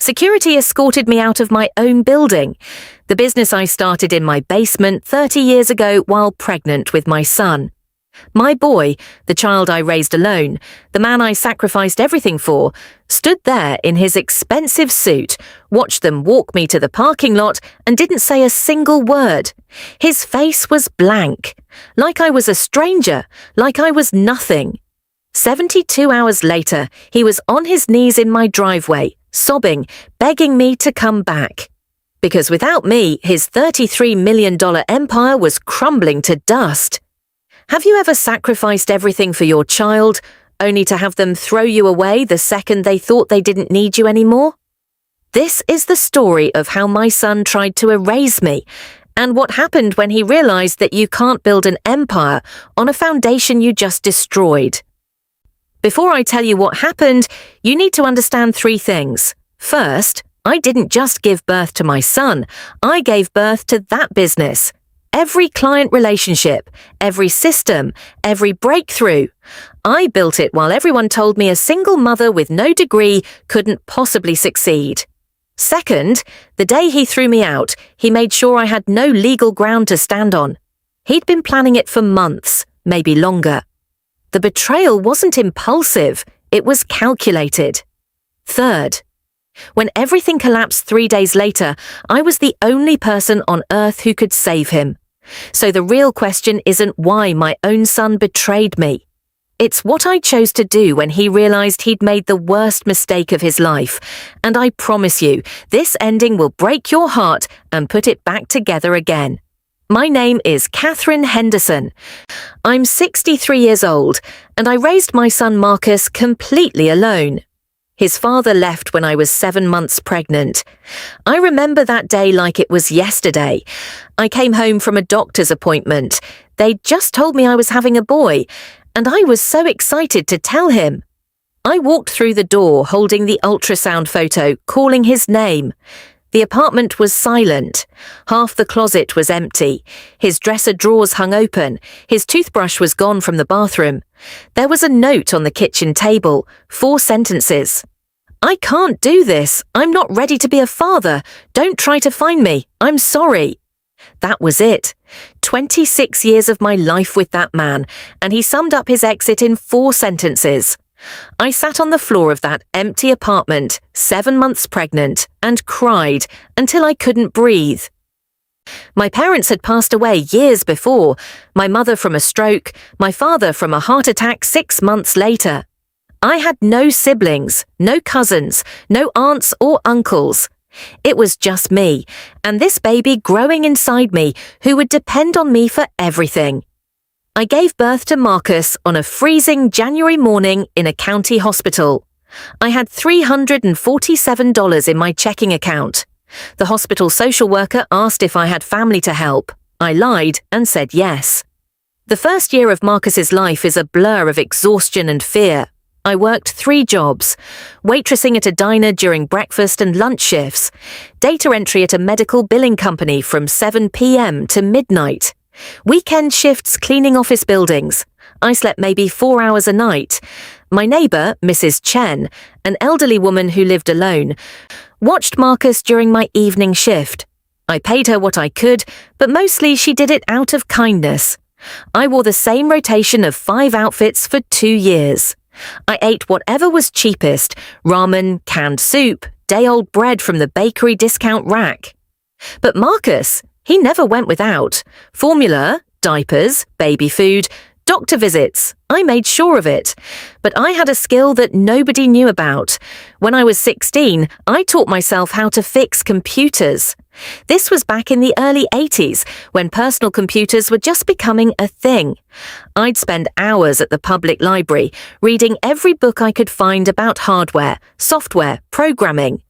Security escorted me out of my own building, the business I started in my basement 30 years ago while pregnant with my son. My boy, the child I raised alone, the man I sacrificed everything for, stood there in his expensive suit, watched them walk me to the parking lot and didn't say a single word. His face was blank, like I was a stranger, like I was nothing. 72 hours later, he was on his knees in my driveway, sobbing, begging me to come back. Because without me, his $33 million empire was crumbling to dust. Have you ever sacrificed everything for your child, only to have them throw you away the second they thought they didn't need you anymore? This is the story of how my son tried to erase me, and what happened when he realized that you can't build an empire on a foundation you just destroyed. Before I tell you what happened, you need to understand three things. First, I didn't just give birth to my son, I gave birth to that business. Every client relationship, every system, every breakthrough. I built it while everyone told me a single mother with no degree couldn't possibly succeed. Second, the day he threw me out, he made sure I had no legal ground to stand on. He'd been planning it for months, maybe longer. The betrayal wasn't impulsive, it was calculated. Third, when everything collapsed 3 days later, I was the only person on earth who could save him. So the real question isn't why my own son betrayed me. It's what I chose to do when he realized he'd made the worst mistake of his life. And I promise you, this ending will break your heart and put it back together again. My name is Katherine Henderson. I'm 63 years old, and I raised my son Marcus completely alone. His father left when I was 7 months pregnant. I remember that day like it was yesterday. I came home from a doctor's appointment. They'd just told me I was having a boy, and I was so excited to tell him. I walked through the door holding the ultrasound photo, calling his name. The apartment was silent. Half the closet was empty. His dresser drawers hung open. His toothbrush was gone from the bathroom. There was a note on the kitchen table, 4 sentences. I can't do this. I'm not ready to be a father. Don't try to find me. I'm sorry. That was it. 26 years of my life with that man, and he summed up his exit in 4 sentences. I sat on the floor of that empty apartment, 7 months pregnant, and cried until I couldn't breathe. My parents had passed away years before, my mother from a stroke, my father from a heart attack 6 months later. I had no siblings, no cousins, no aunts or uncles. It was just me, and this baby growing inside me who would depend on me for everything. I gave birth to Marcus on a freezing January morning in a county hospital. I had $347 in my checking account. The hospital social worker asked if I had family to help. I lied and said yes. The first year of Marcus's life is a blur of exhaustion and fear. I worked 3 jobs: waitressing at a diner during breakfast and lunch shifts, data entry at a medical billing company from 7 p.m. to midnight, weekend shifts cleaning office buildings. I slept maybe 4 hours a night. My neighbour, Mrs. Chen, an elderly woman who lived alone, watched Marcus during my evening shift. I paid her what I could, but mostly she did it out of kindness. I wore the same rotation of 5 outfits for 2 years. I ate whatever was cheapest: ramen, canned soup, day-old bread from the bakery discount rack. But Marcus, he never went without. Formula, diapers, baby food, doctor visits. I made sure of it. But I had a skill that nobody knew about. When I was 16, I taught myself how to fix computers. This was back in the early 80s, when personal computers were just becoming a thing. I'd spend hours at the public library, reading every book I could find about hardware, software, programming.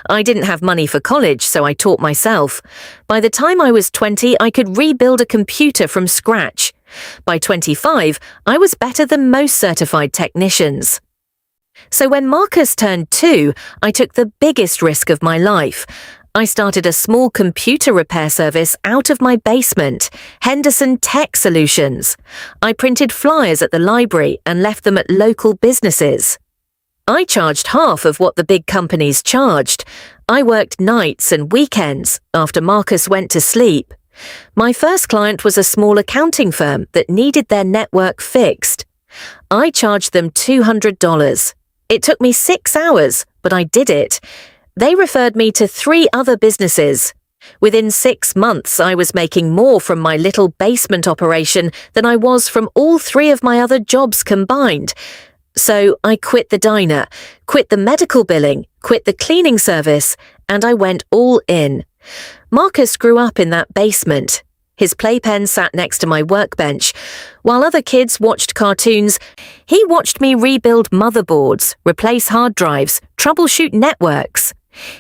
I didn't have money for college, so I taught myself. By the time I was 20, I could rebuild a computer from scratch. By 25, I was better than most certified technicians. So when Marcus turned 2, I took the biggest risk of my life. I started a small computer repair service out of my basement, Henderson Tech Solutions. I printed flyers at the library and left them at local businesses. I charged half of what the big companies charged. I worked nights and weekends after Marcus went to sleep. My first client was a small accounting firm that needed their network fixed. I charged them $200. It took me 6 hours, but I did it. They referred me to 3 other businesses. Within 6 months, I was making more from my little basement operation than I was from all 3 of my other jobs combined. So I quit the diner, quit the medical billing, quit the cleaning service, and I went all in. Marcus grew up in that basement. His playpen sat next to my workbench. While other kids watched cartoons, he watched me rebuild motherboards, replace hard drives, troubleshoot networks.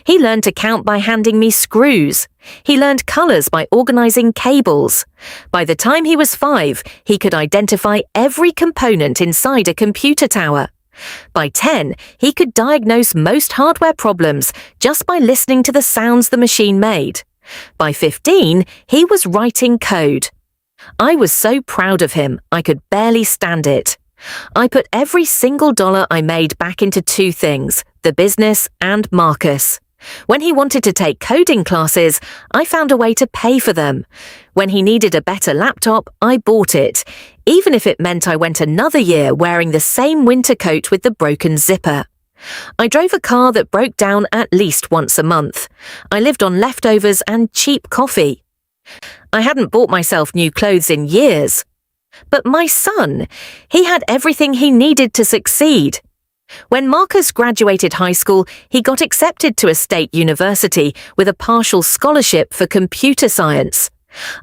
He learned to count by handing me screws. He learned colours by organising cables. By the time he was 5, he could identify every component inside a computer tower. By 10, he could diagnose most hardware problems just by listening to the sounds the machine made. By 15, he was writing code. I was so proud of him, I could barely stand it. I put every single dollar I made back into 2 things, the business and Marcus. When he wanted to take coding classes, I found a way to pay for them. When he needed a better laptop, I bought it, even if it meant I went another year wearing the same winter coat with the broken zipper. I drove a car that broke down at least once a month. I lived on leftovers and cheap coffee. I hadn't bought myself new clothes in years. But my son, he had everything he needed to succeed. When Marcus graduated high school, he got accepted to a state university with a partial scholarship for computer science.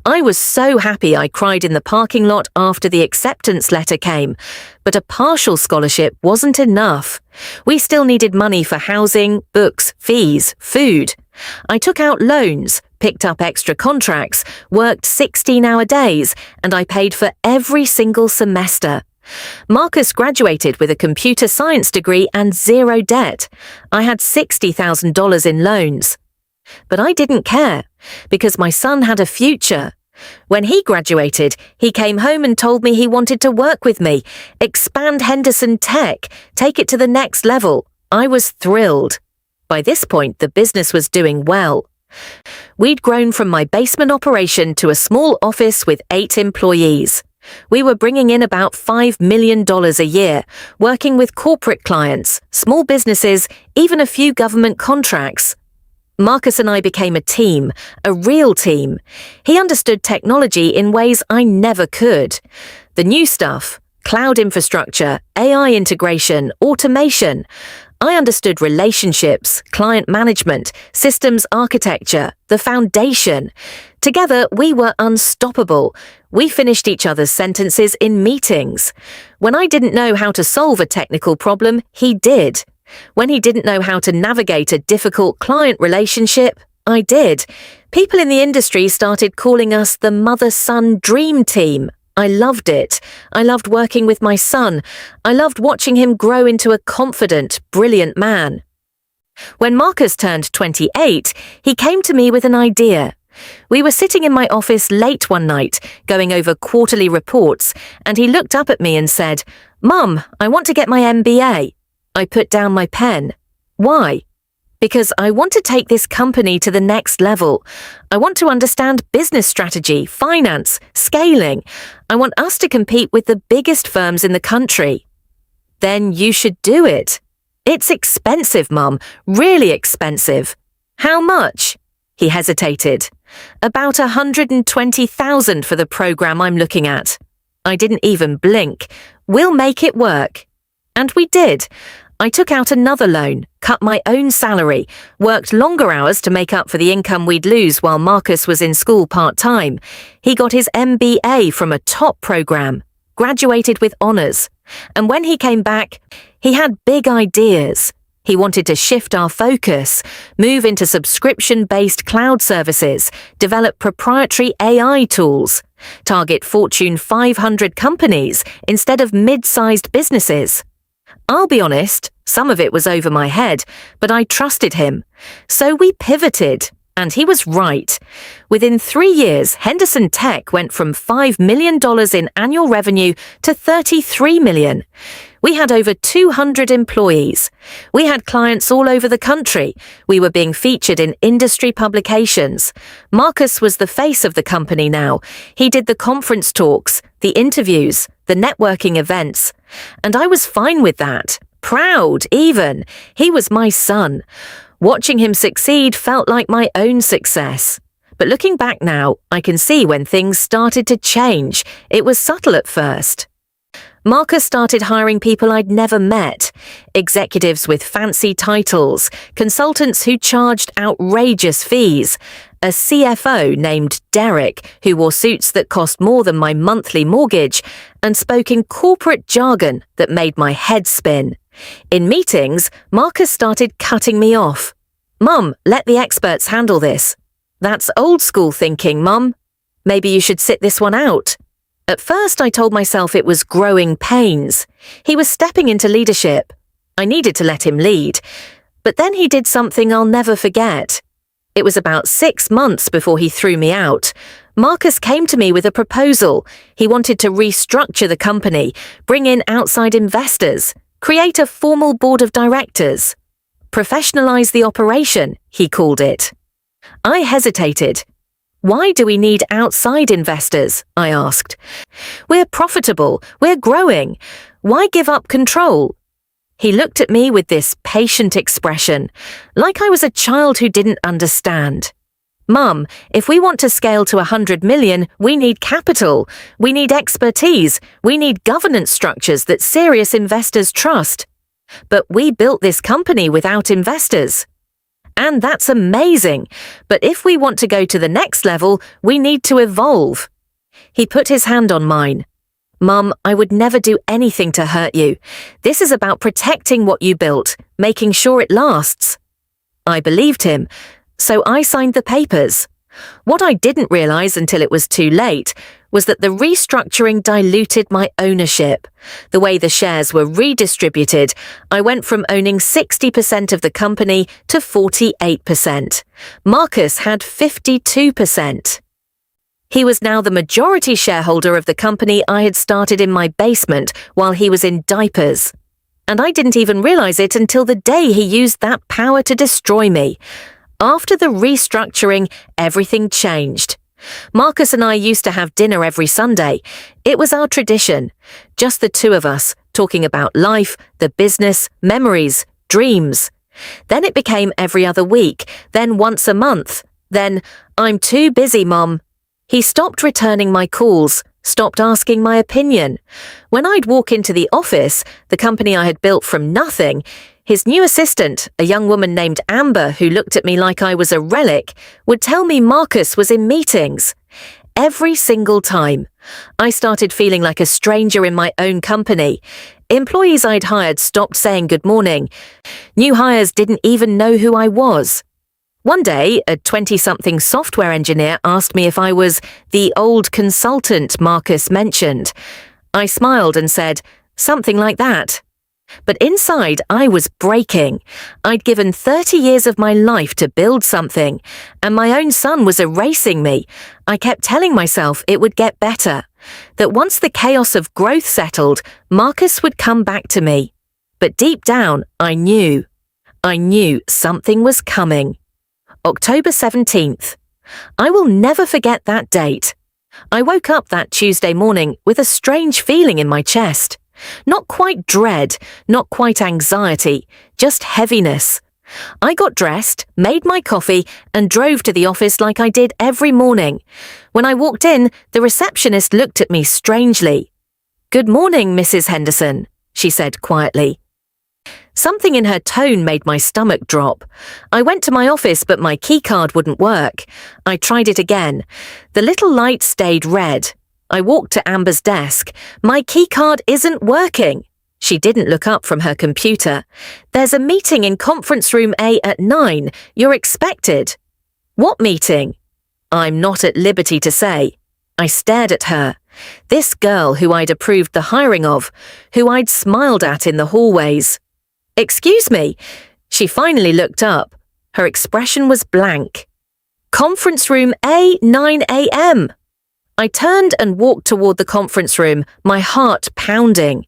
I was so happy I cried in the parking lot after the acceptance letter came, but a partial scholarship wasn't enough. We still needed money for housing, books, fees, food. I took out loans, picked up extra contracts, worked 16-hour days, and I paid for every single semester. Marcus graduated with a computer science degree and 0 debt. I had $60,000 in loans. But I didn't care, because my son had a future. When he graduated, he came home and told me he wanted to work with me, expand Henderson Tech, take it to the next level. I was thrilled. By this point, the business was doing well. We'd grown from my basement operation to a small office with 8 employees. We were bringing in about $5 million a year, working with corporate clients, small businesses, even a few government contracts. Marcus and I became a team, a real team. He understood technology in ways I never could. The new stuff, cloud infrastructure, AI integration, automation. I understood relationships, client management, systems architecture, the foundation. Together, we were unstoppable. We finished each other's sentences in meetings. When I didn't know how to solve a technical problem, he did. When he didn't know how to navigate a difficult client relationship, I did. People in the industry started calling us the mother-son dream team. I loved it. I loved working with my son. I loved watching him grow into a confident, brilliant man. When Marcus turned 28, he came to me with an idea. We were sitting in my office late one night, going over quarterly reports, and he looked up at me and said, "Mum, I want to get my MBA." I put down my pen. Why? Because I want to take this company to the next level. I want to understand business strategy, finance, scaling. I want us to compete with the biggest firms in the country. Then you should do it. It's expensive, Mum, really expensive. How much? He hesitated. About $120,000 for the program I'm looking at. I didn't even blink. We'll make it work. And we did. I took out another loan, cut my own salary, worked longer hours to make up for the income we'd lose while Marcus was in school part-time. He got his MBA from a top program, graduated with honours. And when he came back, he had big ideas. He wanted to shift our focus, move into subscription-based cloud services, develop proprietary AI tools, target Fortune 500 companies instead of mid-sized businesses. I'll be honest, some of it was over my head, but I trusted him. So we pivoted, And he was right. Within 3 years, Henderson Tech went from $5 million in annual revenue to $33 million. We had over 200 employees. We had clients all over the country. We were being featured in industry publications. Marcus was the face of the company now. He did the conference talks, the interviews, the networking events. And I was fine with that. Proud, even. He was my son. Watching him succeed felt like my own success. But looking back now, I can see when things started to change. It was subtle at first. Marcus started hiring people I'd never met, executives with fancy titles, consultants who charged outrageous fees, a CFO named Derek who wore suits that cost more than my monthly mortgage and spoke in corporate jargon that made my head spin. In meetings, Marcus started cutting me off. "Mum, let the experts handle this." "That's old school thinking, Mum. Maybe you should sit this one out." At first, I told myself it was growing pains. He was stepping into leadership. I needed to let him lead. But then he did something I'll never forget. It was about 6 months before he threw me out. Marcus came to me with a proposal. He wanted to restructure the company, bring in outside investors, create a formal board of directors. Professionalize the operation, he called it. I hesitated. "Why do we need outside investors?" I asked. "We're profitable. We're growing. Why give up control?" He looked at me with this patient expression, like I was a child who didn't understand. "Mum, if we want to scale to 100 million, we need capital. We need expertise. We need governance structures that serious investors trust. But we built this company without investors. And that's amazing. But if we want to go to the next level, we need to evolve." He put his hand on mine. "Mum, I would never do anything to hurt you. This is about protecting what you built, making sure it lasts." I believed him, so I signed the papers. What I didn't realize until it was too late was that the restructuring diluted my ownership. The way the shares were redistributed, I went from owning 60% of the company to 48%. Marcus had 52%. He was now the majority shareholder of the company I had started in my basement while he was in diapers. And I didn't even realize it until the day he used that power to destroy me. After the restructuring, everything changed. Marcus and I used to have dinner every Sunday. It was our tradition. Just the two of us, talking about life, the business, memories, dreams. Then it became every other week, then once a month. Then, "I'm too busy, Mom." He stopped returning my calls, stopped asking my opinion. When I'd walk into the office, the company I had built from nothing, his new assistant, a young woman named Amber who looked at me like I was a relic, would tell me Marcus was in meetings. Every single time. I started feeling like a stranger in my own company. Employees I'd hired stopped saying good morning. New hires didn't even know who I was. One day, a 20-something software engineer asked me if I was the old consultant Marcus mentioned. I smiled and said, "Something like that." But inside, I was breaking. I'd given 30 years of my life to build something, and my own son was erasing me. I kept telling myself it would get better, that once the chaos of growth settled, Marcus would come back to me. But deep down, I knew something was coming. October 17th. I will never forget that date. I woke up that Tuesday morning with a strange feeling in my chest. Not quite dread, not quite anxiety, just heaviness. I got dressed, made my coffee, and drove to the office like I did every morning. When I walked in, the receptionist looked at me strangely. "Good morning, Mrs. Henderson," she said quietly. Something in her tone made my stomach drop. I went to my office, but my keycard wouldn't work. I tried it again. The little light stayed red. I walked to Amber's desk. "My keycard isn't working." She didn't look up from her computer. "There's a meeting in conference room A at 9. You're expected." "What meeting?" I'm not at liberty to say. I stared at her. This girl who I'd approved the hiring of, who I'd smiled at in the hallways. "Excuse me." She finally looked up. Her expression was blank. Conference room A, 9 a.m. I turned and walked toward the conference room, my heart pounding.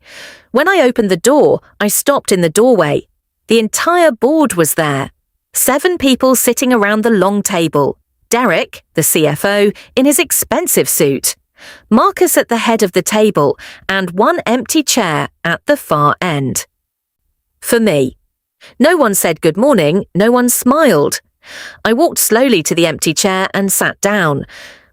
When I opened the door, I stopped in the doorway. The entire board was there. 7 people sitting around the long table. Derek, the CFO, in his expensive suit. Marcus at the head of the table, and one empty chair at the far end. For me. No one said good morning, no one smiled. I walked slowly to the empty chair and sat down.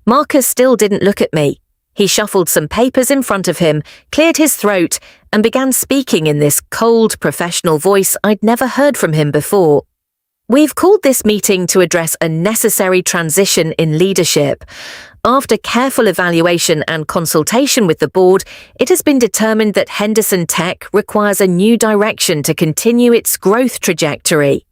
Marcus still didn't look at me. He shuffled some papers in front of him, cleared his throat, and began speaking in this cold, professional voice I'd never heard from him before. We've called this meeting to address a necessary transition in leadership. After careful evaluation and consultation with the board, it has been determined that Henderson Tech requires a new direction to continue its growth trajectory.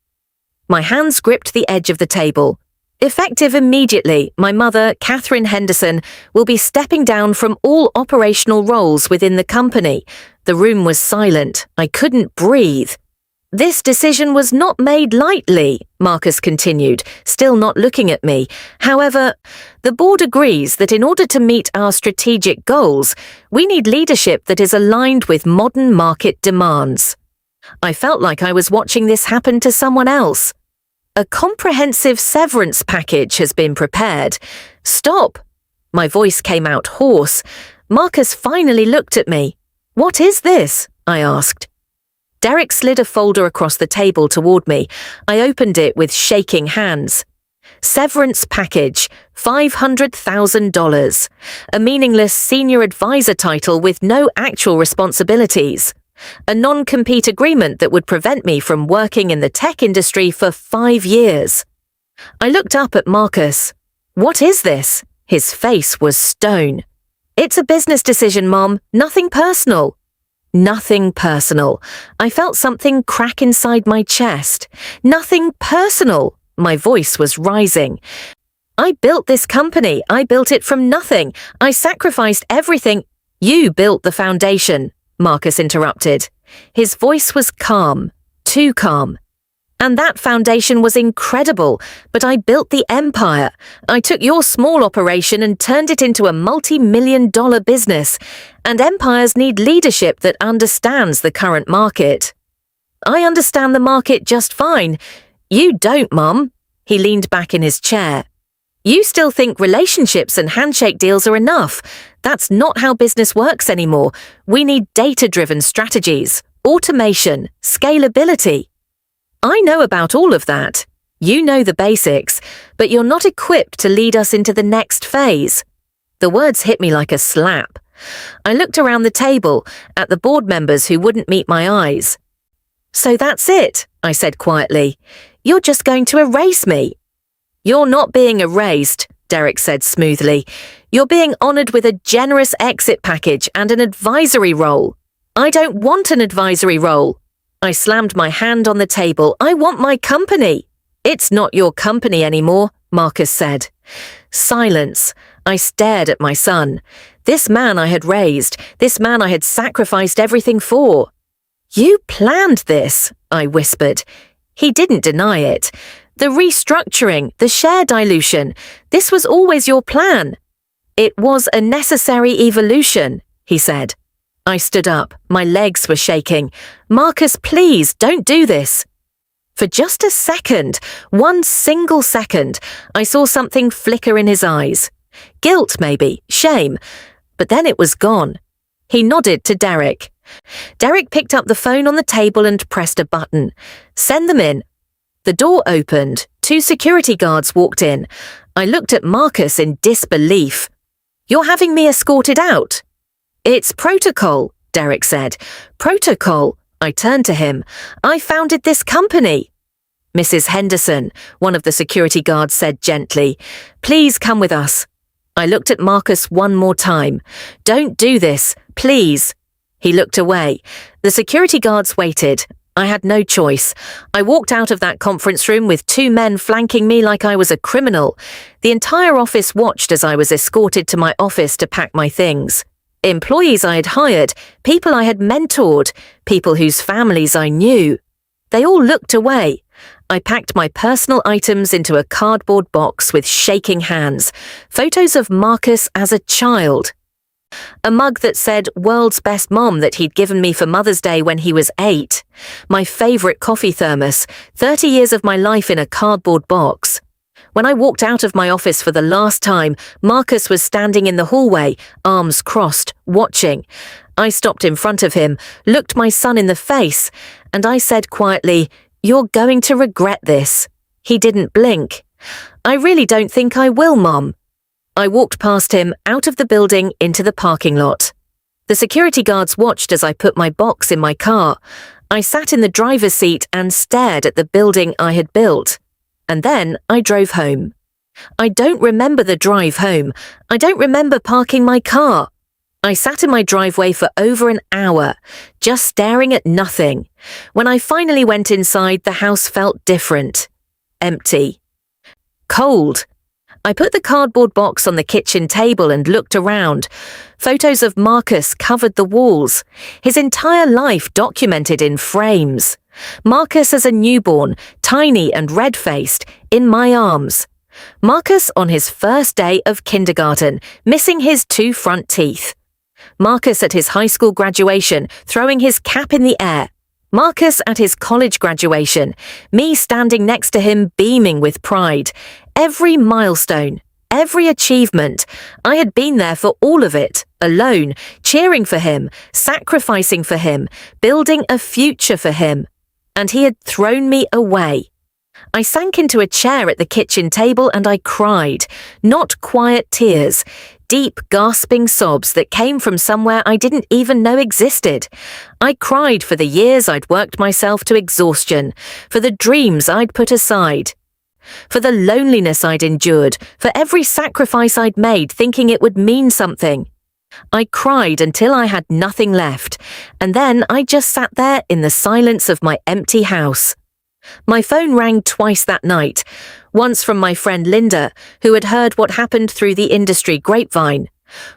My hands gripped the edge of the table. Effective immediately, my mother, Katherine Henderson, will be stepping down from all operational roles within the company. The room was silent. I couldn't breathe. This decision was not made lightly, Marcus continued, still not looking at me. However, the board agrees that in order to meet our strategic goals, we need leadership that is aligned with modern market demands. I felt like I was watching this happen to someone else. A comprehensive severance package has been prepared. Stop! My voice came out hoarse. Marcus finally looked at me. What is this? I asked. Derek slid a folder across the table toward me. I opened it with shaking hands. Severance package, $500,000. A meaningless senior advisor title with no actual responsibilities. A non-compete agreement that would prevent me from working in the tech industry for 5 years. I looked up at Marcus. What is this? His face was stone. It's a business decision, Mom. Nothing personal. Nothing personal. I felt something crack inside my chest. Nothing personal. My voice was rising. I built this company. I built it from nothing. I sacrificed everything. You built the foundation, Marcus interrupted. His voice was calm, too calm. And that foundation was incredible, but I built the empire. I took your small operation and turned it into a multi-million-dollar business, and empires need leadership that understands the current market. I understand the market just fine. You don't, Mum. He leaned back in his chair. You still think relationships and handshake deals are enough. That's not how business works anymore. We need data-driven strategies, automation, scalability. I know about all of that. You know the basics, but you're not equipped to lead us into the next phase. The words hit me like a slap. I looked around the table at the board members who wouldn't meet my eyes. So that's it, I said quietly. You're just going to erase me. You're not being erased, Derek said smoothly. You're being honored with a generous exit package and an advisory role. I don't want an advisory role. I slammed my hand on the table. I want my company. It's not your company anymore, Marcus said. Silence. I stared at my son. This man I had raised, this man I had sacrificed everything for. You planned this, I whispered. He didn't deny it. The restructuring, the share dilution, this was always your plan. It was a necessary evolution, he said. I stood up. My legs were shaking. Marcus, please, don't do this. For just a second, one single second, I saw something flicker in his eyes. Guilt, maybe, shame. But then it was gone. He nodded to Derek. Derek picked up the phone on the table and pressed a button. Send them in. The door opened. 2 security guards walked in. I looked at Marcus in disbelief. You're having me escorted out? It's protocol, Derek said. Protocol. I turned to him. I founded this company. Mrs. Henderson, one of the security guards said gently, please come with us. I looked at Marcus one more time. Don't do this, please. He looked away. The security guards waited. I had no choice. I walked out of that conference room with 2 men flanking me like I was a criminal. The entire office watched as I was escorted to my office to pack my things. Employees I had hired, people I had mentored, people whose families I knew. They all looked away. I packed my personal items into a cardboard box with shaking hands, photos of Marcus as a child. A mug that said "World's Best Mom" that he'd given me for Mother's Day when he was 8. My favourite coffee thermos, 30 years of my life in a cardboard box. When I walked out of my office for the last time, Marcus was standing in the hallway, arms crossed, watching. I stopped in front of him, looked my son in the face, and I said quietly, "You're going to regret this." He didn't blink. "I really don't think I will, Mom." I walked past him, out of the building, into the parking lot. The security guards watched as I put my box in my car. I sat in the driver's seat and stared at the building I had built. And then I drove home. I don't remember the drive home. I don't remember parking my car. I sat in my driveway for over an hour, just staring at nothing. When I finally went inside, the house felt different. Empty. Cold. I put the cardboard box on the kitchen table and looked around. Photos of Marcus covered the walls, his entire life documented in frames. Marcus as a newborn, tiny and red-faced, in my arms. Marcus on his first day of kindergarten, missing his 2 front teeth. Marcus at his high school graduation, throwing his cap in the air. Marcus at his college graduation, me standing next to him beaming with pride. Every milestone, every achievement, I had been there for all of it, alone, cheering for him, sacrificing for him, building a future for him. And he had thrown me away. I sank into a chair at the kitchen table and I cried, not quiet tears, deep gasping sobs that came from somewhere I didn't even know existed. I cried for the years I'd worked myself to exhaustion, for the dreams I'd put aside, for the loneliness I'd endured, for every sacrifice I'd made thinking it would mean something. I cried until I had nothing left, and then I just sat there in the silence of my empty house. My phone rang twice that night, once from my friend Linda, who had heard what happened through the industry grapevine,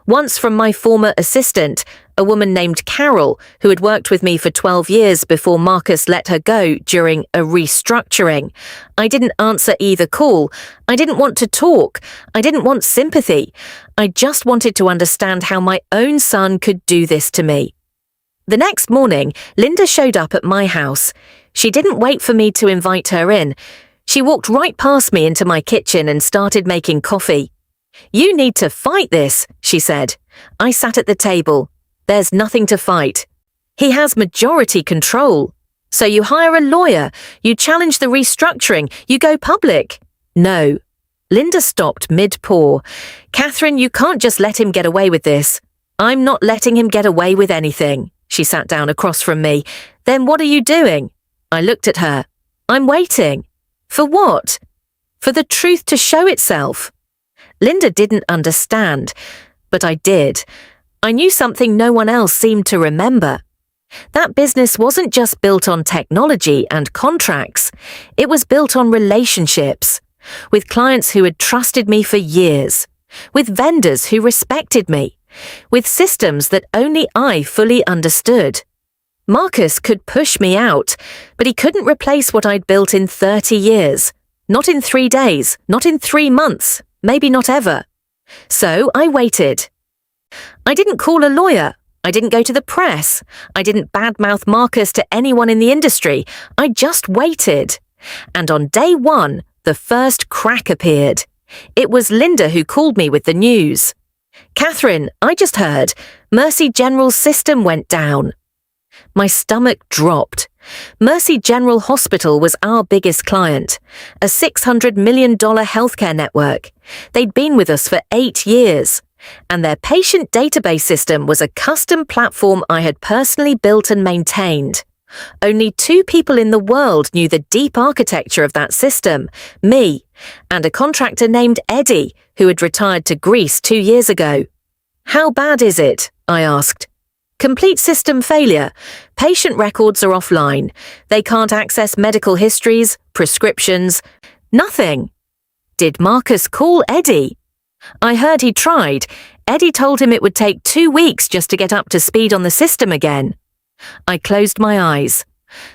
once from my former assistant, a woman named Carol, who had worked with me for 12 years before Marcus let her go during a restructuring. I didn't answer either call. I didn't want to talk. I didn't want sympathy. I just wanted to understand how my own son could do this to me. The next morning, Linda showed up at my house. She didn't wait for me to invite her in. She walked right past me into my kitchen and started making coffee. "You need to fight this," she said. I sat at the table. "There's nothing to fight. He has majority control. So you hire a lawyer, you challenge the restructuring, you go public." "No." Linda stopped mid-pour. "Katherine, you can't just let him get away with this." "I'm not letting him get away with anything." She sat down across from me. "Then what are you doing?" I looked at her. "I'm waiting." "For what?" "For the truth to show itself." Linda didn't understand, but I did. I knew something no one else seemed to remember. That business wasn't just built on technology and contracts. It was built on relationships, with clients who had trusted me for years, with vendors who respected me, with systems that only I fully understood. Marcus could push me out, but he couldn't replace what I'd built in 30 years. Not in 3 days, not in 3 months, maybe not ever. So I waited. I didn't call a lawyer. I didn't go to the press. I didn't badmouth Marcus to anyone in the industry. I just waited. And on day 1, the first crack appeared. It was Linda who called me with the news. "Katherine, I just heard. Mercy General's system went down." My stomach dropped. Mercy General Hospital was our biggest client, a $600 million healthcare network. They'd been with us for 8 years, and their patient database system was a custom platform I had personally built and maintained. Only 2 people in the world knew the deep architecture of that system, me, and a contractor named Eddie, who had retired to Greece 2 years ago. "How bad is it?" I asked. "Complete system failure. Patient records are offline. They can't access medical histories, prescriptions, nothing." "Did Marcus call Eddie?" "I heard he tried. Eddie told him it would take 2 weeks just to get up to speed on the system again." I closed my eyes.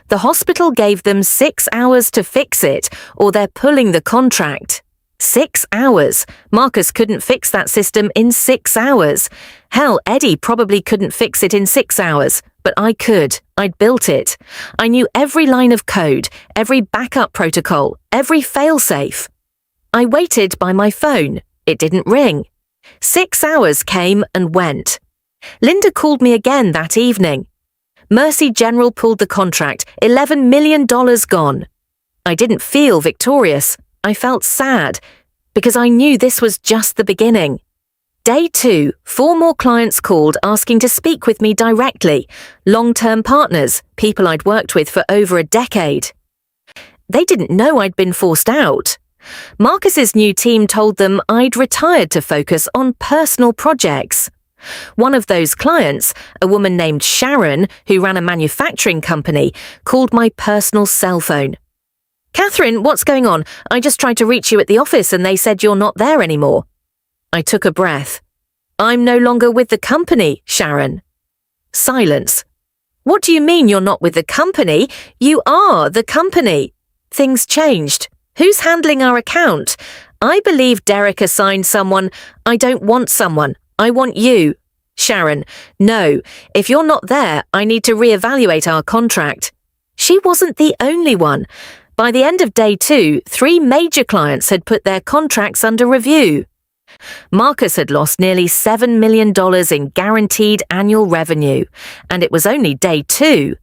The hospital gave them 6 hours to fix it, or they're pulling the contract. 6 hours. Marcus couldn't fix that system in 6 hours. Hell, Eddie probably couldn't fix it in 6 hours, but I could. I'd built it. I knew every line of code, every backup protocol, every failsafe. I waited by my phone. It didn't ring. 6 hours came and went. Linda called me again that evening. Mercy General pulled the contract, $11 million gone. I didn't feel victorious. I felt sad, because I knew this was just the beginning. Day 2, 4 more clients called asking to speak with me directly, long-term partners, people I'd worked with for over a decade. They didn't know I'd been forced out. Marcus's new team told them I'd retired to focus on personal projects. One of those clients, a woman named Sharon, who ran a manufacturing company, called my personal cell phone. "Katherine, what's going on? I just tried to reach you at the office and they said you're not there anymore." I took a breath. "I'm no longer with the company, Sharon." Silence. "What do you mean you're not with the company? You are the company." Things changed. "Who's handling our account?" "I believe Derek assigned someone." "I don't want someone. I want you." "Sharon, no. If you're not there, I need to reevaluate our contract." She wasn't the only one. By the end of day 2, 3 major clients had put their contracts under review. Marcus had lost nearly $7 million in guaranteed annual revenue, and it was only day 2.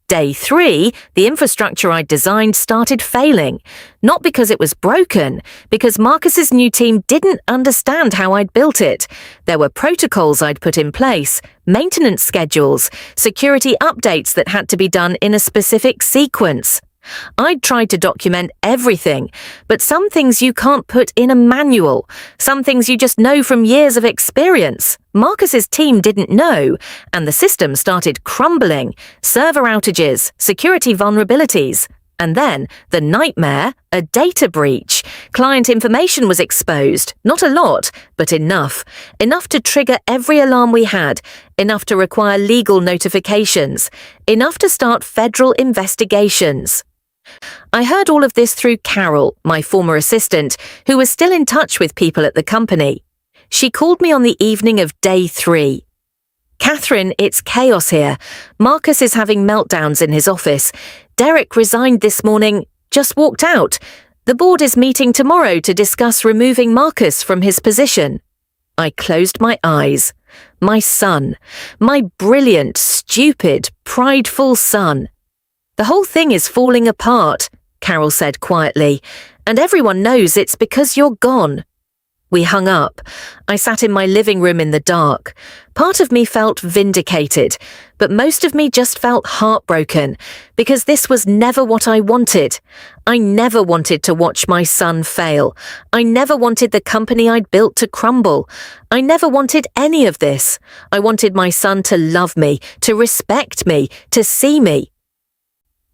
Day 3, the infrastructure I'd designed started failing, not because it was broken, because Marcus's new team didn't understand how I'd built it. There were protocols I'd put in place, maintenance schedules, security updates that had to be done in a specific sequence. I'd tried to document everything, but some things you can't put in a manual. Some things you just know from years of experience. Marcus's team didn't know, and the system started crumbling. Server outages, security vulnerabilities. And then, the nightmare, a data breach. Client information was exposed. Not a lot, but enough. Enough to trigger every alarm we had. Enough to require legal notifications. Enough to start federal investigations. I heard all of this through Carol, my former assistant, who was still in touch with people at the company. She called me on the evening of day 3. "Katherine, it's chaos here. Marcus is having meltdowns in his office. Derek resigned this morning, just walked out. The board is meeting tomorrow to discuss removing Marcus from his position." I closed my eyes. My son. My brilliant, stupid, prideful son. "The whole thing is falling apart," Carol said quietly, "and everyone knows it's because you're gone." We hung up. I sat in my living room in the dark. Part of me felt vindicated, but most of me just felt heartbroken, because this was never what I wanted. I never wanted to watch my son fail. I never wanted the company I'd built to crumble. I never wanted any of this. I wanted my son to love me, to respect me, to see me.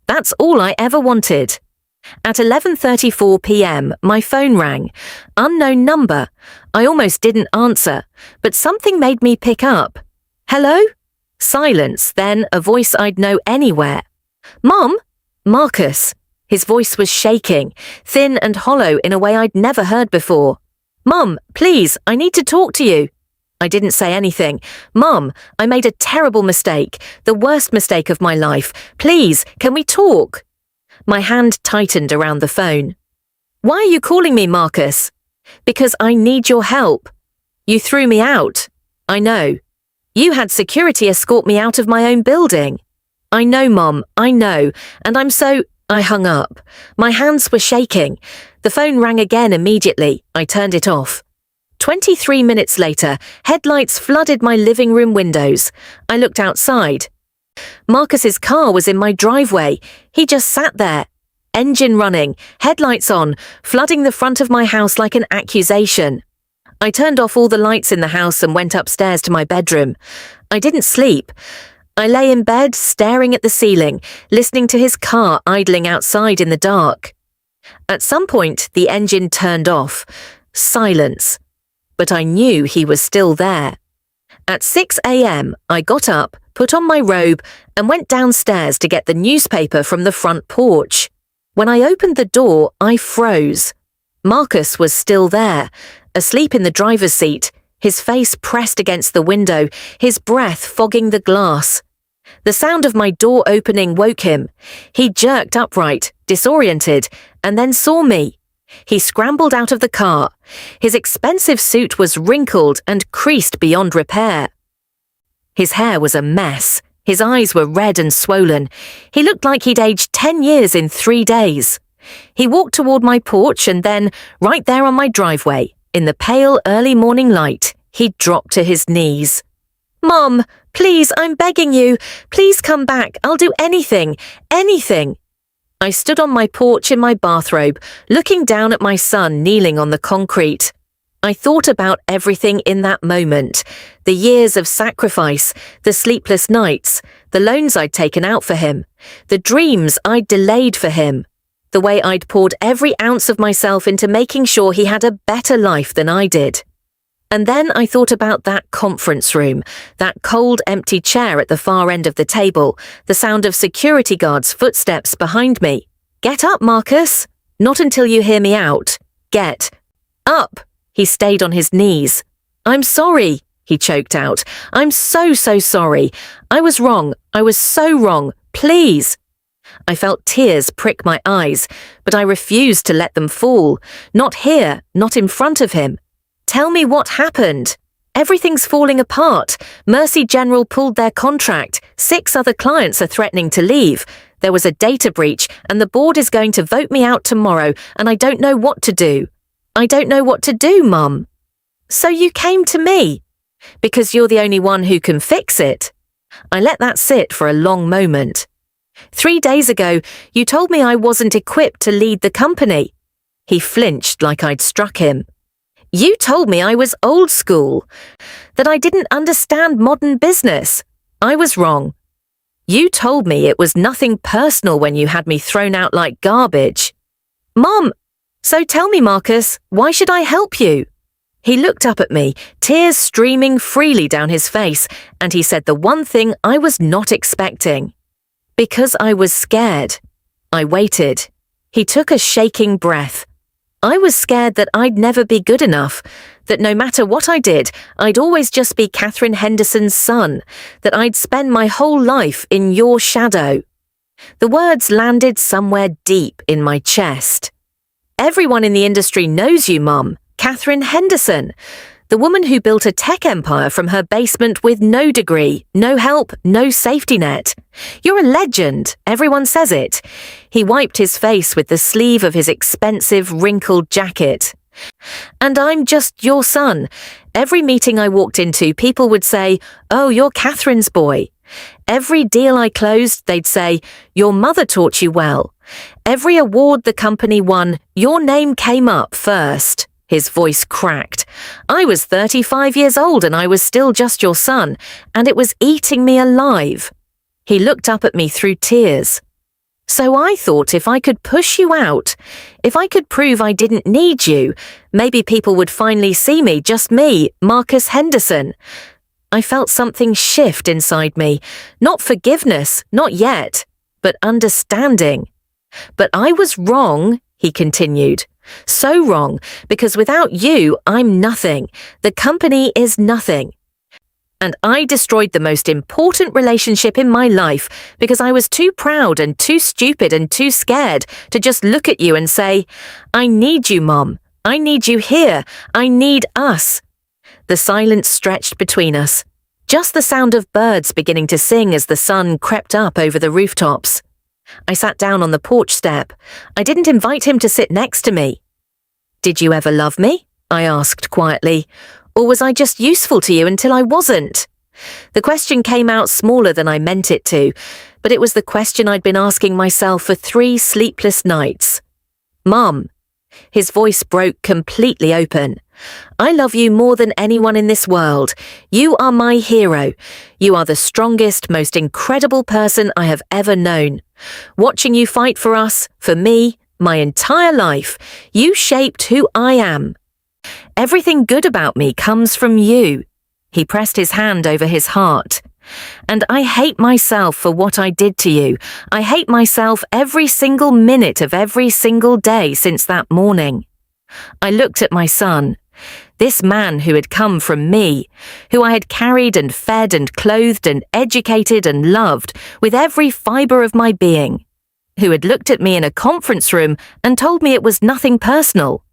That's all I ever wanted. At 11:34 p.m, my phone rang. Unknown number. I almost didn't answer, but something made me pick up. "Hello?" Silence, then a voice I'd know anywhere. "Mom?" Marcus. His voice was shaking, thin and hollow in a way I'd never heard before. "Mom, please, I need to talk to you." I didn't say anything. "Mom, I made a terrible mistake, the worst mistake of my life. Please, can we talk?" My hand tightened around the phone. "Why are you calling me, Marcus?" "Because I need your help." "You threw me out." "I know." "You had security escort me out of my own building." "I know, Mom, I know, and I'm so—" I hung up. My hands were shaking. The phone rang again immediately. I turned it off. 23 minutes later, headlights flooded my living room windows. I looked outside. Marcus's car was in my driveway. He just sat there. Engine running, headlights on, flooding the front of my house like an accusation. I turned off all the lights in the house and went upstairs to my bedroom. I didn't sleep. I lay in bed, staring at the ceiling, listening to his car idling outside in the dark. At some point, the engine turned off. Silence. But I knew he was still there. At 6 a.m, I got up, put on my robe, and went downstairs to get the newspaper from the front porch. When I opened the door, I froze. Marcus was still there, asleep in the driver's seat, his face pressed against the window, his breath fogging the glass. The sound of my door opening woke him. He jerked upright, disoriented, and then saw me. He scrambled out of the car. His expensive suit was wrinkled and creased beyond repair. His hair was a mess. His eyes were red and swollen. He looked like he'd aged 10 years in 3 days. He walked toward my porch and then, right there on my driveway, in the pale early morning light, he dropped to his knees. "Mom, please, I'm begging you. Please come back. I'll do anything, anything." I stood on my porch in my bathrobe, looking down at my son kneeling on the concrete. I thought about everything in that moment, the years of sacrifice, the sleepless nights, the loans I'd taken out for him, the dreams I'd delayed for him, the way I'd poured every ounce of myself into making sure he had a better life than I did. And then I thought about that conference room, that cold, empty chair at the far end of the table, the sound of security guards' footsteps behind me. "Get up, Marcus. Not until you hear me out. Get up." He stayed on his knees. "I'm sorry," he choked out. "I'm so sorry. I was wrong. I was so wrong. Please." I felt tears prick my eyes, but I refused to let them fall. Not here, not in front of him. "Tell me what happened." "Everything's falling apart. Mercy General pulled their contract. 6 other clients are threatening to leave. There was a data breach, and the board is going to vote me out tomorrow, and I don't know what to do. I don't know what to do, Mum." "So you came to me?" "Because you're the only one who can fix it." I let that sit for a long moment. 3 days ago, you told me I wasn't equipped to lead the company." He flinched like I'd struck him. "You told me I was old school, that I didn't understand modern business. I was wrong. You told me it was nothing personal when you had me thrown out like garbage." "Mom, so tell me, Marcus, why should I help you?" He looked up at me, tears streaming freely down his face, and he said the one thing I was not expecting. "Because I was scared." I waited. He took a shaking breath. I was scared that I'd never be good enough, that no matter what I did, I'd always just be Katherine Henderson's son, that I'd spend my whole life in your shadow. The words landed somewhere deep in my chest. "Everyone in the industry knows you, Mum. Katherine Henderson, the woman who built a tech empire from her basement with no degree, no help, no safety net. You're a legend, everyone says it." He wiped his face with the sleeve of his expensive, wrinkled jacket. "And I'm just your son. Every meeting I walked into, people would say, 'Oh, you're Katherine's boy.' Every deal I closed, they'd say, 'Your mother taught you well.' Every award the company won, your name came up first." His voice cracked. "I was 35 years old and I was still just your son, and it was eating me alive." He looked up at me through tears. "So I thought if I could push you out, if I could prove I didn't need you, maybe people would finally see me, just me, Marcus Henderson." I felt something shift inside me. Not forgiveness, not yet, but understanding. "But I was wrong," he continued. "So wrong, because without you, I'm nothing. The company is nothing. And I destroyed the most important relationship in my life because I was too proud and too stupid and too scared to just look at you and say, 'I need you, Mom. I need you here. I need us.'" The silence stretched between us. Just the sound of birds beginning to sing as the sun crept up over the rooftops. I sat down on the porch step. I didn't invite him to sit next to me. "Did you ever love me?" I asked quietly. "Or was I just useful to you until I wasn't?" The question came out smaller than I meant it to, but it was the question I'd been asking myself for 3 sleepless nights. "Mum," his voice broke completely open, "I love you more than anyone in this world. You are my hero. You are the strongest, most incredible person I have ever known. Watching you fight for us, for me, my entire life, you shaped who I am. Everything good about me comes from you." He pressed his hand over his heart. And I hate myself for what I did to you. I hate myself every single minute of every single day since that morning. I looked at my son, this man who had come from me, who I had carried and fed and clothed and educated and loved with every fibre of my being, who had looked at me in a conference room and told me it was nothing personal.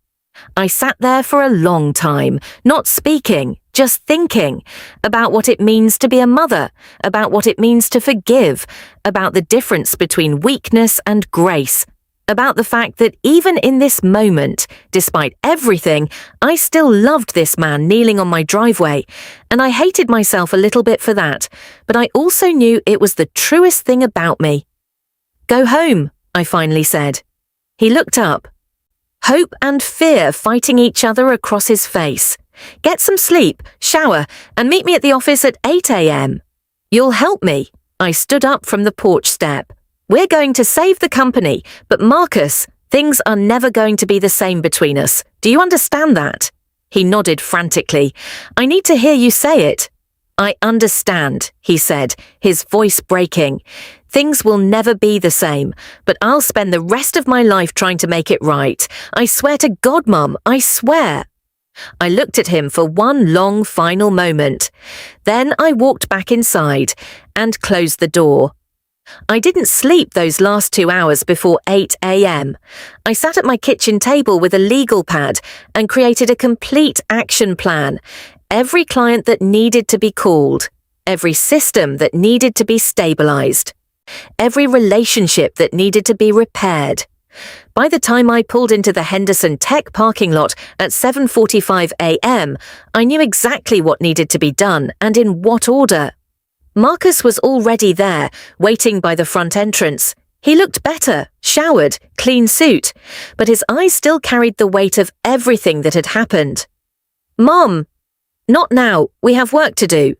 I sat there for a long time, not speaking, just thinking about what it means to be a mother, about what it means to forgive, about the difference between weakness and grace, about the fact that even in this moment, despite everything, I still loved this man kneeling on my driveway, and I hated myself a little bit for that, but I also knew it was the truest thing about me. "Go home," I finally said. He looked up. Hope and fear fighting each other across his face. "Get some sleep, shower, and meet me at the office at 8 a.m. "You'll help me." I stood up from the porch step. "We're going to save the company, but Marcus, things are never going to be the same between us. Do you understand that?" He nodded frantically. "I need to hear you say it." "I understand," he said, his voice breaking. "Things will never be the same, but I'll spend the rest of my life trying to make it right. I swear to God, Mum, I swear." I looked at him for one long final moment. Then I walked back inside and closed the door. I didn't sleep those last 2 hours before 8 a.m. I sat at my kitchen table with a legal pad and created a complete action plan. Every client that needed to be called, every system that needed to be stabilized, every relationship that needed to be repaired. By the time I pulled into the Henderson Tech parking lot at 7:45 a.m., I knew exactly what needed to be done and in what order. Marcus was already there, waiting by the front entrance. He looked better, showered, clean suit, but his eyes still carried the weight of everything that had happened. "Mom!" "Not now, we have work to do."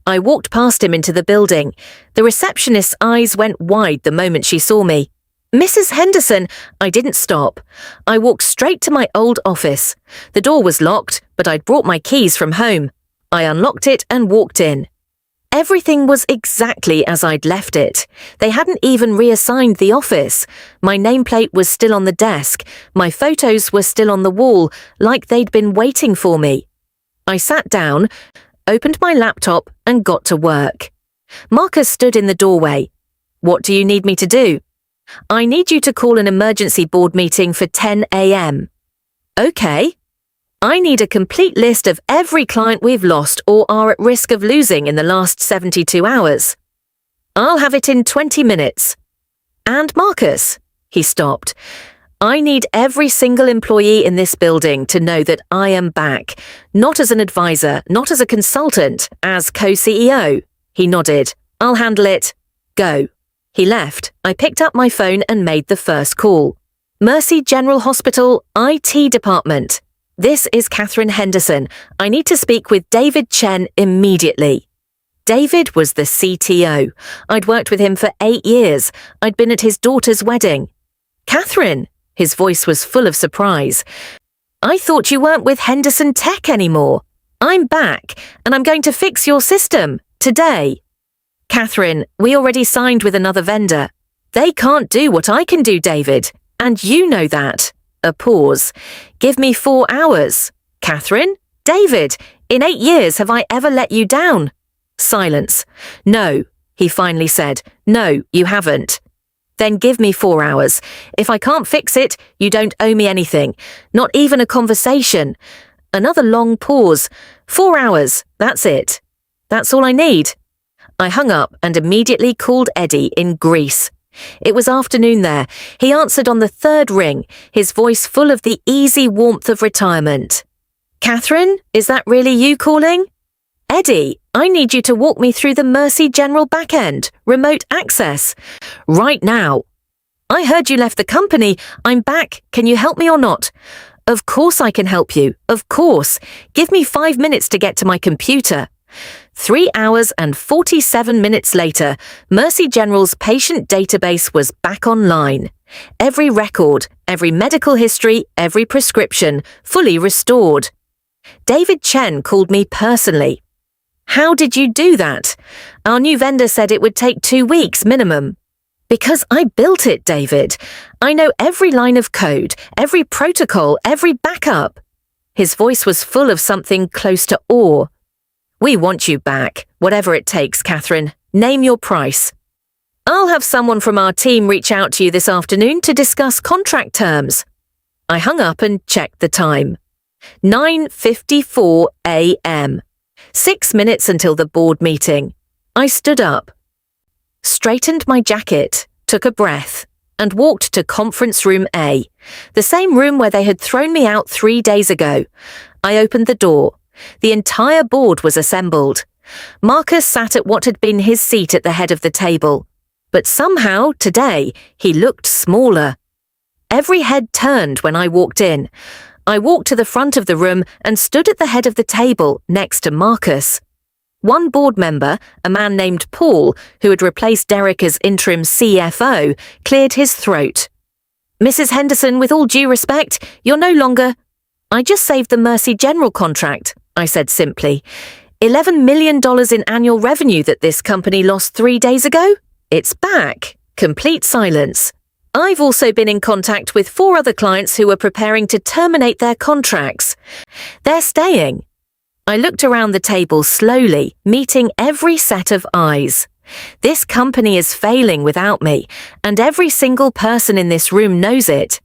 I walked past him into the building. The receptionist's eyes went wide the moment she saw me. "Mrs. Henderson," I didn't stop. I walked straight to my old office. The door was locked, but I'd brought my keys from home. I unlocked it and walked in. Everything was exactly as I'd left it. They hadn't even reassigned the office. My nameplate was still on the desk. My photos were still on the wall, like they'd been waiting for me. I sat down, opened my laptop and got to work. Marcus stood in the doorway. "What do you need me to do?" "I need you to call an emergency board meeting for 10 a.m. "Okay." "I need a complete list of every client we've lost or are at risk of losing in the last 72 hours. "I'll have it in 20 minutes. "And Marcus," he stopped, "I need every single employee in this building to know that I am back, not as an advisor, not as a consultant, as co-CEO. He nodded. "I'll handle it. Go." He left. I picked up my phone and made the first call. "Mercy General Hospital, IT Department. This is Katherine Henderson. I need to speak with David Chen immediately." David was the CTO. I'd worked with him for 8 years. I'd been at his daughter's wedding. "Katherine," his voice was full of surprise. "I thought you weren't with Henderson Tech anymore. I'm back, and I'm going to fix your system, today." "Katherine, we already signed with another vendor. They can't do what I can do, David, and you know that." A pause. "Give me 4 hours." "Katherine? David, in 8 years have I ever let you down?" Silence. "No," he finally said. "No, you haven't." "Then give me 4 hours. If I can't fix it, you don't owe me anything. Not even a conversation." Another long pause. 4 hours, that's it. That's all I need." I hung up and immediately called Eddie in Greece. It was afternoon there. He answered on the 3rd ring, his voice full of the easy warmth of retirement. "Katherine, is that really you calling?" "Eddie, I need you to walk me through the Mercy General backend, remote access. Right now." "I heard you left the company. I'm back. Can you help me or not?" "Of course I can help you. Of course. Give me 5 minutes to get to my computer." 3 hours and 47 minutes later, Mercy General's patient database was back online. Every record, every medical history, every prescription, fully restored. David Chen called me personally. How did you do that? Our new vendor said it would take 2 weeks minimum. Because I built it, David. I know every line of code, every protocol, every backup. His voice was full of something close to awe. We want you back, whatever it takes, Katherine. Name your price. I'll have someone from our team reach out to you this afternoon to discuss contract terms. I hung up and checked the time. 9:54 a.m. 6 minutes until the board meeting. I stood up, straightened my jacket, took a breath, and walked to Conference Room A, the same room where they had thrown me out 3 days ago. I opened the door. The entire board was assembled. Marcus sat at what had been his seat at the head of the table. But somehow, today, he looked smaller. Every head turned when I walked in. I walked to the front of the room and stood at the head of the table next to Marcus. One board member, a man named Paul, who had replaced Derek as interim CFO, cleared his throat. Mrs. Henderson, with all due respect, you're no longer... I just saved the Mercy General contract, I said simply. $11 million in annual revenue that this company lost 3 days ago? It's back. Complete silence. I've also been in contact with 4 other clients who are preparing to terminate their contracts. They're staying. I looked around the table slowly, meeting every set of eyes. This company is failing without me, and every single person in this room knows it.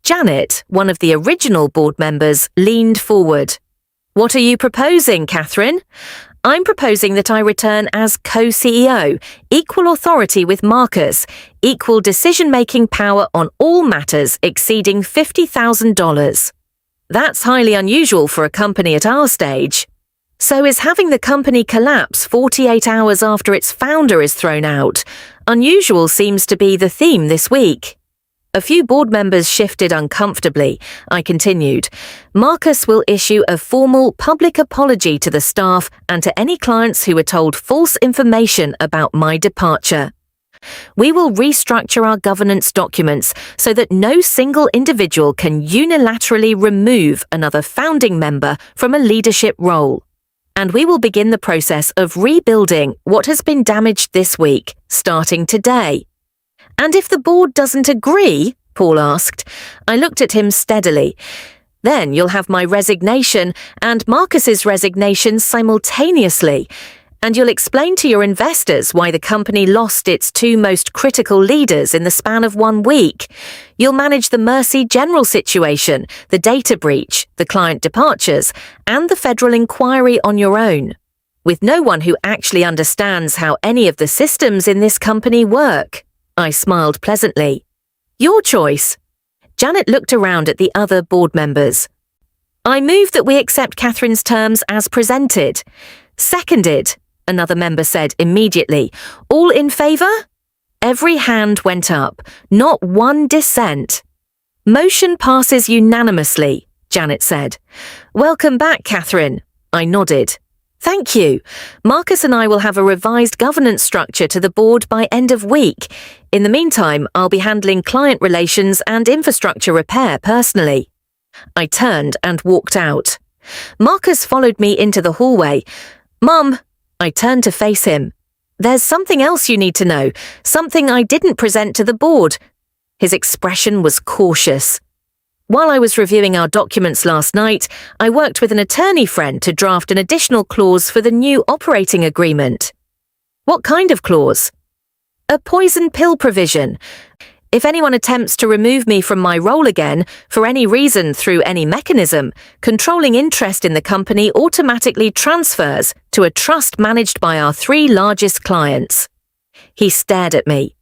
Janet, one of the original board members, leaned forward. What are you proposing, Katherine? I'm proposing that I return as co-CEO, equal authority with Marcus, equal decision-making power on all matters exceeding $50,000. That's highly unusual for a company at our stage. So is having the company collapse 48 hours after its founder is thrown out. Unusual seems to be the theme this week. A few board members shifted uncomfortably. I continued. Marcus will issue a formal public apology to the staff and to any clients who were told false information about my departure. We will restructure our governance documents so that no single individual can unilaterally remove another founding member from a leadership role. And we will begin the process of rebuilding what has been damaged this week, starting today. And if the board doesn't agree, Paul asked, I looked at him steadily. Then you'll have my resignation and Marcus's resignation simultaneously. And you'll explain to your investors why the company lost its 2 most critical leaders in the span of 1 week. You'll manage the Mercy General situation, the data breach, the client departures, and the federal inquiry on your own, with no one who actually understands how any of the systems in this company work. I smiled pleasantly. Your choice. Janet looked around at the other board members. I move that we accept Katherine's terms as presented. Seconded, another member said immediately. All in favour? Every hand went up, not one dissent. Motion passes unanimously, Janet said. Welcome back, Katherine. I nodded. Thank you. Marcus and I will have a revised governance structure to the board by end of week. In the meantime, I'll be handling client relations and infrastructure repair personally. I turned and walked out. Marcus followed me into the hallway. Mum, I turned to face him. There's something else you need to know, something I didn't present to the board. His expression was cautious. While I was reviewing our documents last night, I worked with an attorney friend to draft an additional clause for the new operating agreement. What kind of clause? A poison pill provision. If anyone attempts to remove me from my role again, for any reason through any mechanism, controlling interest in the company automatically transfers to a trust managed by our 3 largest clients. He stared at me.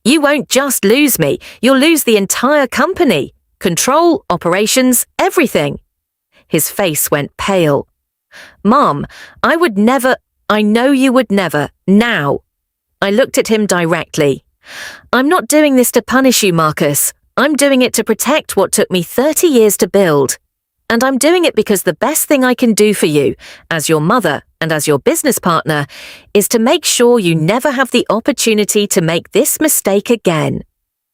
You won't just lose me, you'll lose the entire company. Control, operations, everything. His face went pale. Mom, I know you would never, now. I looked at him directly. I'm not doing this to punish you, Marcus. I'm doing it to protect what took me 30 years to build. And I'm doing it because the best thing I can do for you, as your mother and as your business partner, is to make sure you never have the opportunity to make this mistake again.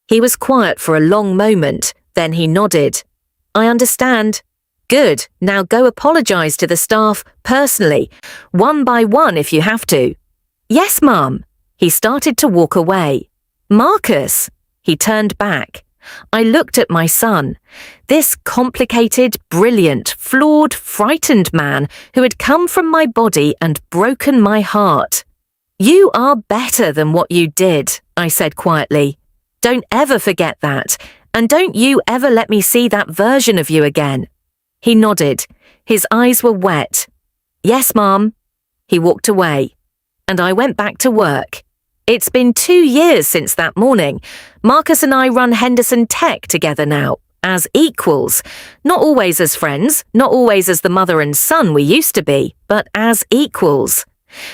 He was quiet for a long moment. Then he nodded. I understand. Good, now go apologize to the staff personally, one by one if you have to. Yes, Mum. He started to walk away. Marcus! He turned back. I looked at my son, this complicated, brilliant, flawed, frightened man who had come from my body and broken my heart. You are better than what you did, I said quietly. Don't ever forget that, and don't you ever let me see that version of you again. He nodded. His eyes were wet. Yes, Mom. He walked away, and I went back to work. It's been 2 years since that morning. Marcus and I run Henderson Tech together now, as equals. Not always as friends, not always as the mother and son we used to be, but as equals.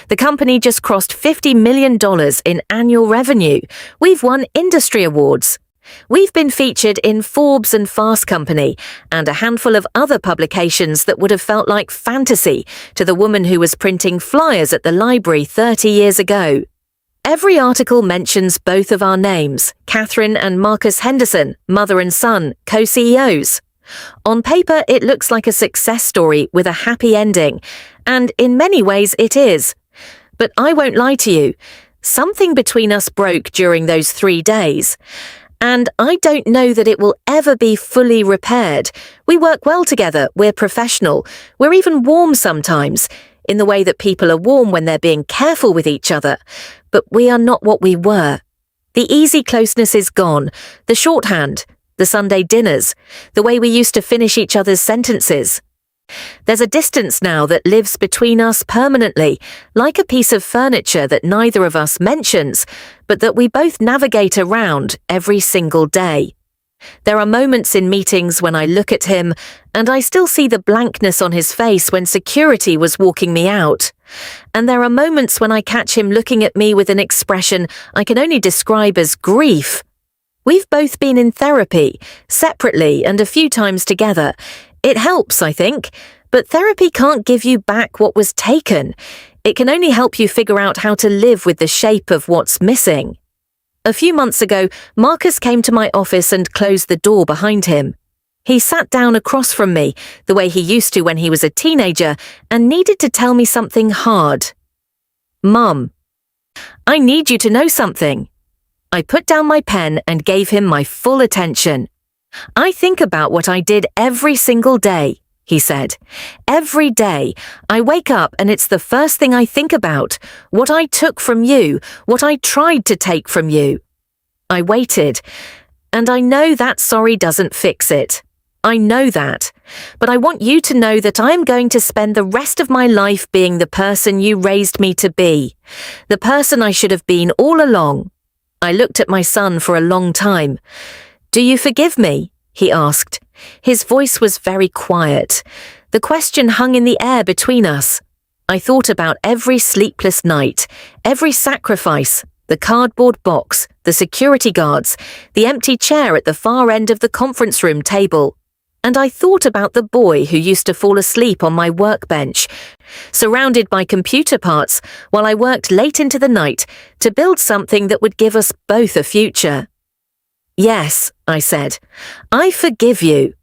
The company just crossed $50 million in annual revenue. We've won industry awards. We've been featured in Forbes and Fast Company and a handful of other publications that would have felt like fantasy to the woman who was printing flyers at the library 30 years ago. Every article mentions both of our names, Katherine and Marcus Henderson, mother and son, co-CEOs. On paper, it looks like a success story with a happy ending, and in many ways it is. But I won't lie to you, something between us broke during those 3 days. And I don't know that it will ever be fully repaired. We work well together, we're professional, we're even warm sometimes, in the way that people are warm when they're being careful with each other. But we are not what we were. The easy closeness is gone, the shorthand, the Sunday dinners, the way we used to finish each other's sentences. There's a distance now that lives between us permanently, like a piece of furniture that neither of us mentions, but that we both navigate around every single day. There are moments in meetings when I look at him, and I still see the blankness on his face when security was walking me out. And there are moments when I catch him looking at me with an expression I can only describe as grief. We've both been in therapy, separately and a few times together. It helps, I think, but therapy can't give you back what was taken. It can only help you figure out how to live with the shape of what's missing. A few months ago, Marcus came to my office and closed the door behind him. He sat down across from me, the way he used to when he was a teenager, and needed to tell me something hard. Mum, I need you to know something. I put down my pen and gave him my full attention. I think about what I did every single day, he said. Every day, I wake up and it's the first thing I think about, what I took from you, what I tried to take from you. I waited, and I know that sorry doesn't fix it. I know that, but I want you to know that I am going to spend the rest of my life being the person you raised me to be, the person I should have been all along. I looked at my son for a long time. Do you forgive me? He asked. His voice was very quiet. The question hung in the air between us. I thought about every sleepless night, every sacrifice, the cardboard box, the security guards, the empty chair at the far end of the conference room table. And I thought about the boy who used to fall asleep on my workbench, surrounded by computer parts while I worked late into the night to build something that would give us both a future. Yes, I said, I forgive you.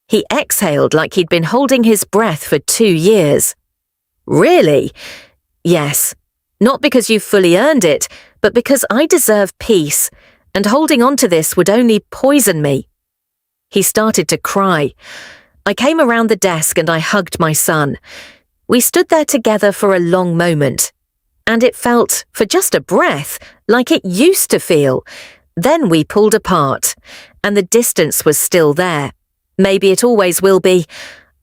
He exhaled like he'd been holding his breath for 2 years. Really? Yes. Not because you've fully earned it, but because I deserve peace, and holding on to this would only poison me. He started to cry. I came around the desk and I hugged my son. We stood there together for a long moment, and it felt, for just a breath, like it used to feel. Then we pulled apart, and the distance was still there. Maybe it always will be.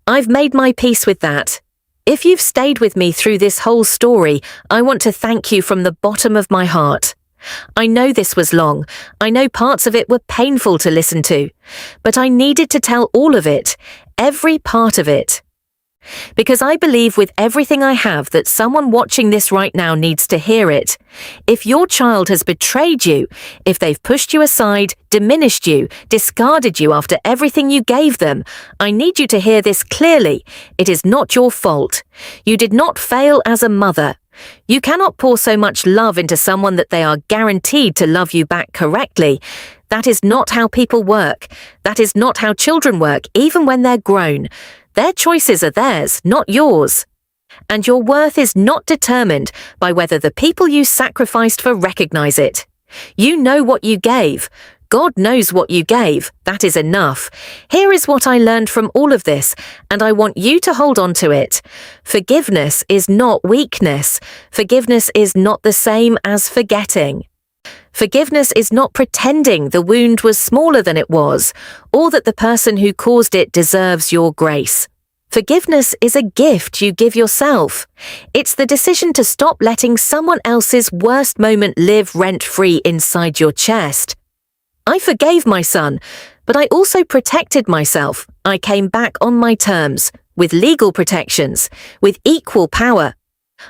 I've made my peace with that. If you've stayed with me through this whole story, I want to thank you from the bottom of my heart. I know this was long. I know parts of it were painful to listen to. But I needed to tell all of it, every part of it. Because I believe with everything I have that someone watching this right now needs to hear it. If your child has betrayed you, if they've pushed you aside, diminished you, discarded you after everything you gave them, I need you to hear this clearly. It is not your fault. You did not fail as a mother. You cannot pour so much love into someone that they are guaranteed to love you back correctly. That is not how people work. That is not how children work, even when they're grown. Their choices are theirs, not yours. And your worth is not determined by whether the people you sacrificed for recognize it. You know what you gave. God knows what you gave. That is enough. Here is what I learned from all of this, and I want you to hold on to it. Forgiveness is not weakness. Forgiveness is not the same as forgetting. Forgiveness is not pretending the wound was smaller than it was, or that the person who caused it deserves your grace. Forgiveness is a gift you give yourself. It's the decision to stop letting someone else's worst moment live rent-free inside your chest. I forgave my son, but I also protected myself. I came back on my terms, with legal protections, with equal power.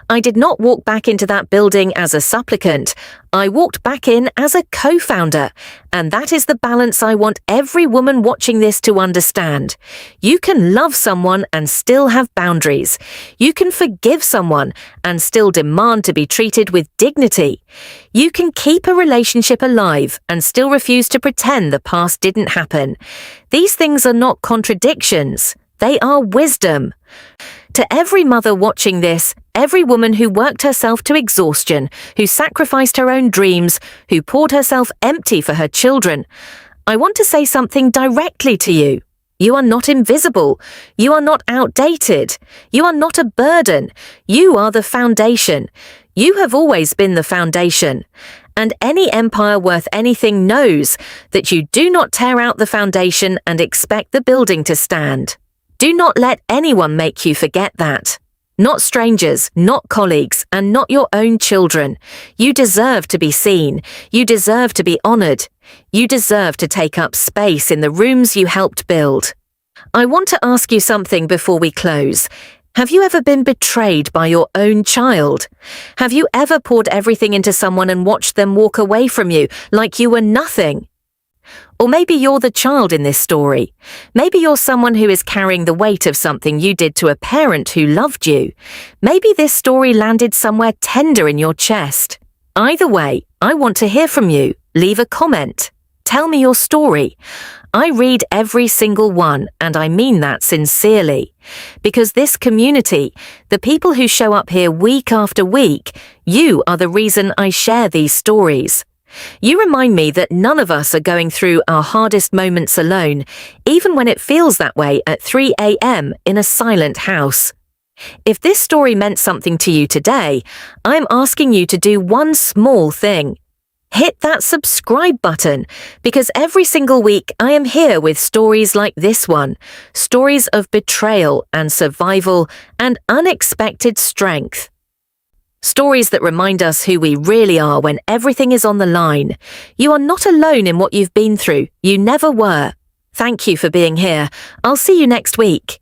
I did not walk back into that building as a supplicant. I walked back in as a co-founder, and that is the balance I want every woman watching this to understand. You can love someone and still have boundaries. You can forgive someone and still demand to be treated with dignity. You can keep a relationship alive and still refuse to pretend the past didn't happen. These things are not contradictions. They are wisdom. To every mother watching this, every woman who worked herself to exhaustion, who sacrificed her own dreams, who poured herself empty for her children, I want to say something directly to you. You are not invisible. You are not outdated. You are not a burden. You are the foundation. You have always been the foundation. And any empire worth anything knows that you do not tear out the foundation and expect the building to stand. Do not let anyone make you forget that. Not strangers, not colleagues, and not your own children. You deserve to be seen. You deserve to be honored. You deserve to take up space in the rooms you helped build. I want to ask you something before we close. Have you ever been betrayed by your own child? Have you ever poured everything into someone and watched them walk away from you like you were nothing? Or maybe you're the child in this story. Maybe you're someone who is carrying the weight of something you did to a parent who loved you. Maybe this story landed somewhere tender in your chest. Either way, I want to hear from you. Leave a comment. Tell me your story. I read every single one, and I mean that sincerely. Because this community, the people who show up here week after week, you are the reason I share these stories. You remind me that none of us are going through our hardest moments alone, even when it feels that way at 3 a.m. in a silent house. If this story meant something to you today, I'm asking you to do one small thing. Hit that subscribe button, because every single week I am here with stories like this one, stories of betrayal and survival and unexpected strength. Stories that remind us who we really are when everything is on the line. You are not alone in what you've been through. You never were. Thank you for being here. I'll see you next week.